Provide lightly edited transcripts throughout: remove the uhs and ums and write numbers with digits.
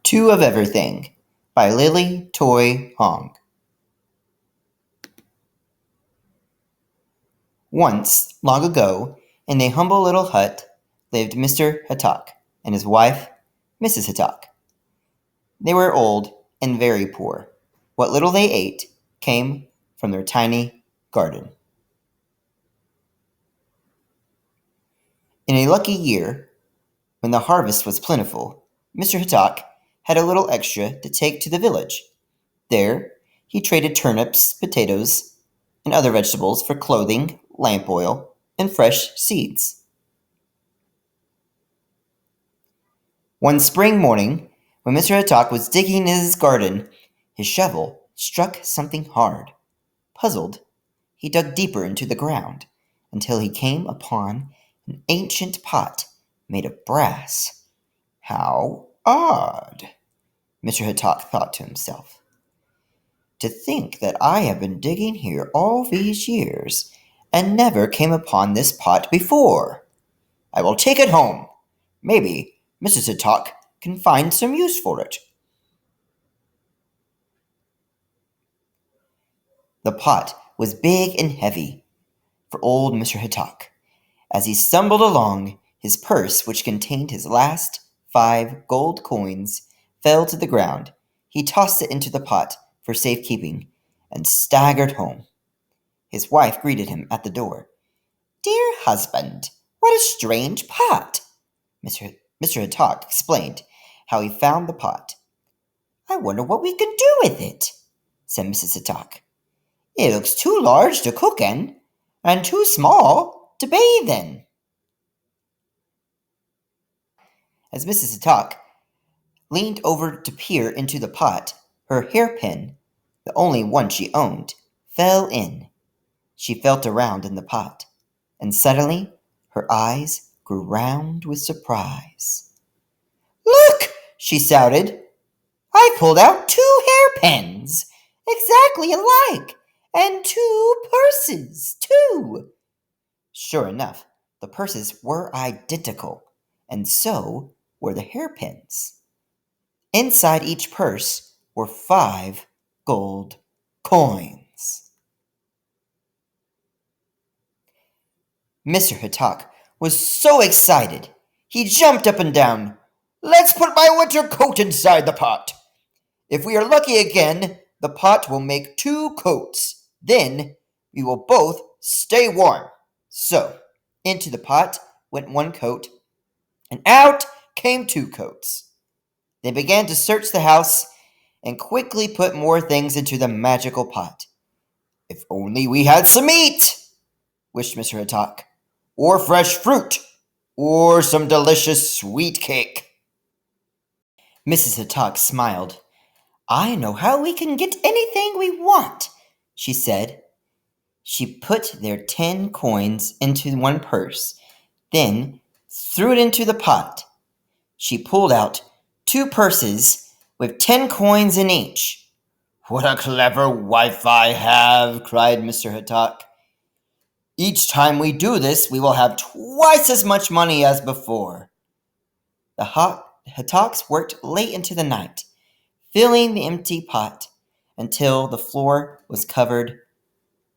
Two of Everything by Lily Toy Hong. Once, long ago, in a humble little hut, lived Mr. Hatak and his wife, Mrs. Hatak. They were old and very poor. What little they ate came from their tiny garden. In a lucky year, when the harvest was plentiful, Mr. Hatak had a little extra to take to the village. There, he traded turnips, potatoes, and other vegetables for clothing, lamp oil, and fresh seeds. One spring morning, when Mr. Hatak was digging in his garden, his shovel struck something hard. Puzzled, he dug deeper into the ground until he came upon an ancient pot made of brass. How odd, Mr. Hatak thought to himself. To think that I have been digging here all these years and never came upon this pot before. I will take it home. Maybe Mrs. Hatak can find some use for it. The pot was big and heavy for old Mr. Hatak. As he stumbled along, his purse, which contained his last 5 gold coins, fell to the ground. He tossed it into the pot for safekeeping and staggered home. His wife greeted him at the door. "Dear husband, what a strange pot!" Mr. Hatak explained how he found the pot. "I wonder what we can do with it," said Mrs. Hatak. "It looks too large to cook in, and too small to bathe in." As Mrs. Hatak leaned over to peer into the pot, her hairpin, the only one she owned, fell in. She felt around in the pot, and suddenly her eyes grew round with surprise. "Look!" she shouted. "I pulled out 2 hairpins, exactly alike, and 2 purses, too." Sure enough, the purses were identical, and so were the hairpins. Inside each purse were 5 gold coins. Mr. Hatak was so excited, he jumped up and down. "Let's put my winter coat inside the pot. If we are lucky again, the pot will make 2 coats. Then we will both stay warm." So, into the pot went 1 coat, and out came 2 coats. They began to search the house and quickly put more things into the magical pot. "If only we had some meat," wished Mr. Hatak, "or fresh fruit, or some delicious sweet cake." Mrs. Hatak smiled. "I know how we can get anything we want," she said. She put their 10 coins into 1 purse, then threw it into the pot. She pulled out 2 purses with 10 coins in each. "What a clever wife I have," cried Mr. Hatak. "Each time we do this, we will have twice as much money as before." The Hataks worked late into the night, filling the empty pot until the floor was covered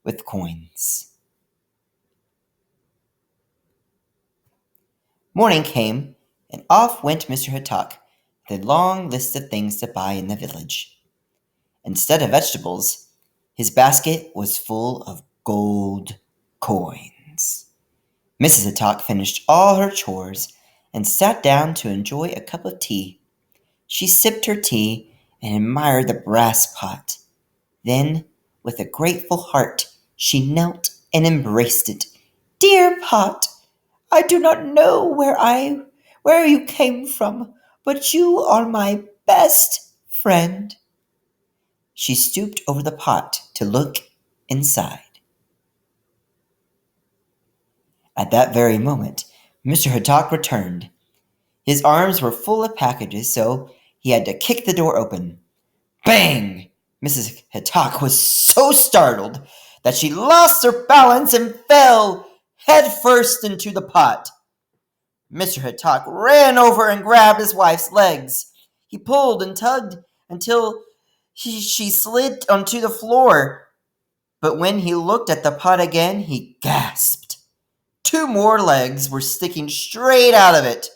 with coins. Morning came, and off went Mr. Hatak with a long list of things to buy in the village. Instead of vegetables, his basket was full of gold coins. Mrs. Hatak finished all her chores and sat down to enjoy a cup of tea. She sipped her tea and admired the brass pot. Then, with a grateful heart, she knelt and embraced it. "Dear pot, I do not know where you came from, but you are my best friend." She stooped over the pot to look inside. At that very moment, Mr. Hatak returned. His arms were full of packages, so he had to kick the door open. Bang! Mrs. Hatak was so startled that she lost her balance and fell headfirst into the pot. Mr. Hatak ran over and grabbed his wife's legs. He pulled and tugged until she slid onto the floor. But when he looked at the pot again, he gasped. Two more legs were sticking straight out of it.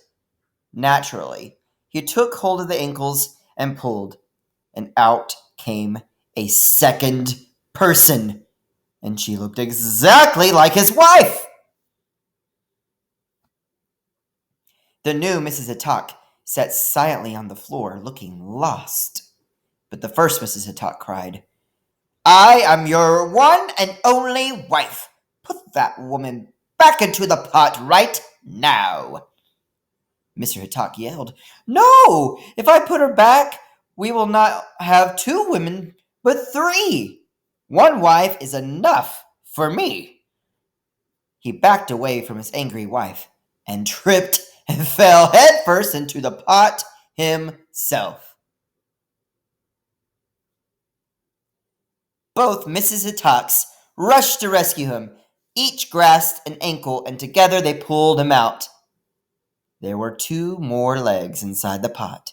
Naturally, he took hold of the ankles and pulled, and out came a second person, and she looked exactly like his wife. The new Mrs. Hatak sat silently on the floor, looking lost. But the first Mrs. Hatak cried, I am your one and only wife. Put that woman back into the pot right now. Mr. Hatak yelled, No! If I put her back, we will not have two women, but three. One wife is enough for me. He backed away from his angry wife and tripped and fell headfirst into the pot himself. Both Mrs. Hitaks rushed to rescue him. Each grasped an ankle, and together they pulled him out. There were two more legs inside the pot,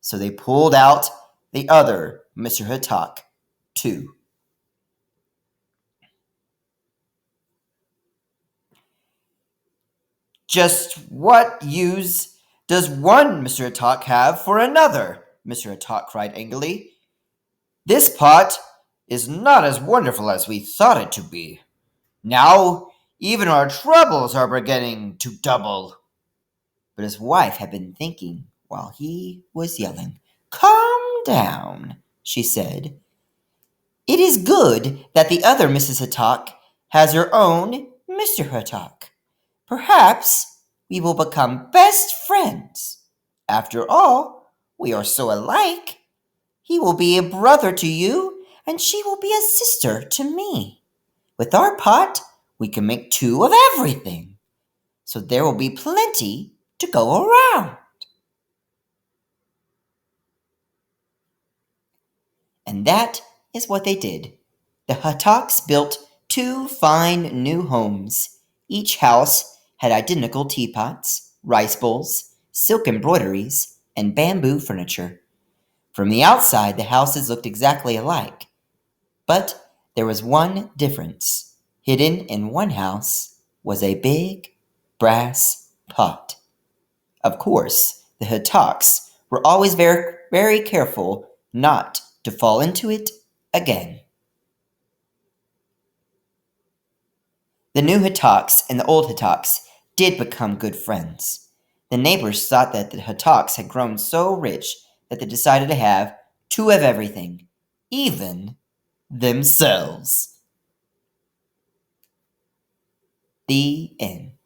so they pulled out the other Mr. Hatak, too. Just what use does one Mr. Hatak have for another? Mr. Hatak cried angrily. This pot is not as wonderful as we thought it to be. Now, even our troubles are beginning to double. But his wife had been thinking while he was yelling. Calm down, she said. It is good that the other Mrs. Hatak has her own Mr. Hatak. Perhaps we will become best friends. After all, we are so alike. He will be a brother to you, and she will be a sister to me. With our pot, we can make two of everything. So there will be plenty to go around. And that is what they did. The Hataks built two fine new homes. Each house had identical teapots, rice bowls, silk embroideries, and bamboo furniture. From the outside, the houses looked exactly alike. But there was one difference. Hidden in one house was a big brass pot. Of course, the Hataks were always very, very careful not to fall into it again. The new Hataks and the old Hataks did become good friends. The neighbors thought that the Hataks had grown so rich that they decided to have two of everything, even themselves. The end.